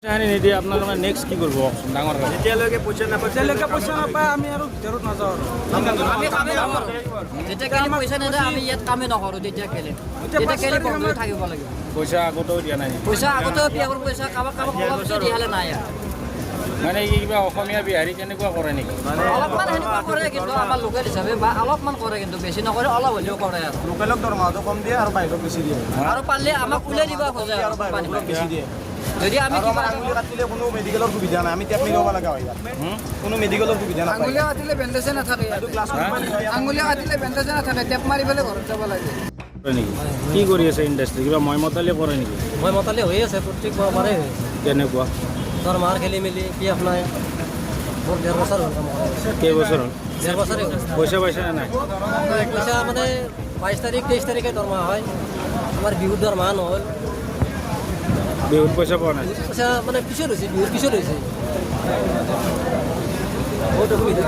নিদিয়ে আপোনালোকে নেক্সট কি কৰিব ডাঙৰ কাম যেতিয়ালৈকে পইচা নাপায় আমি আৰু ভিতৰত নাযাওঁ আমি কামেই নকৰোঁ যেতিয়ালৈকে পইচা নিদিয়ে আমি ইয়াত কামেই নকৰোঁ তেতিয়ালৈকে বন্ধ হৈ থাকিব লাগিব পইচা আগতেও দিয়া নাই পইচা আগতেও বিয়াৰ পইচা কাৰোবাক অলপ পইচা দিয়া হ'লে নাই আৰু মানে কি কিবা অসমীয়া বিহাৰী তেনেকুৱা কৰে নেকি অলপমান সেনেকুৱা কৰে কিন্তু আমাৰ লোকেল হিচাপে বা অলপমান কৰে কিন্তু বেছি নকৰে অলপ হ'লেও কৰে আৰু লোকেলক দৰমহাটো কম দিয়ে আৰু বাহিৰত বেছি দিয়ে আৰু পাৰিলে আমাক ওলাই দিব খোজে আৰু বাহিৰত বেছি দিয়ে যদি আমি আৰু আমাৰ আঙুলি কাটিলে কোনো মেডিকেলৰ সুবিধা নাই আমি টেপ ল'ব লগা হয় ইয়াত কোনো মেডিকেলৰ সুবিধা নাপায় আঙুলি কাটিলে বেণ্ডেজে নাথাকে এইটো ক্লাছত আঙুলি কাটিলে বেণ্ডেজে নাথাকে টেপ মাৰি পেলাই ঘৰত যাব লাগে কৰে নেকি কি কৰি আছে ইণ্ডাষ্ট্ৰি কিবা মই মতালি কৰে নেকি মই মতালি হৈ আছে প্ৰত্যেক বাৰে হৈ আছে কেনেকুৱা দৰমহাৰ খেলি মেলি পি এফ নাই মোৰ 1.5 বছৰ হ'ল কাম কৰা কেইবছৰ হ'ল 1.5 বছৰে হ'ল পইচা পাইছে নে নাই পইচা মানে 22 তাৰিখ 23 তাৰিখে দৰমহা হয় আমাৰ বিহুৰ দৰমহা নহ'ল বিহুত পইচা পোৱা নাই পইচা মানে পিছত হৈছে বিহুৰ পিছত হৈছে বহুত অসুবিধা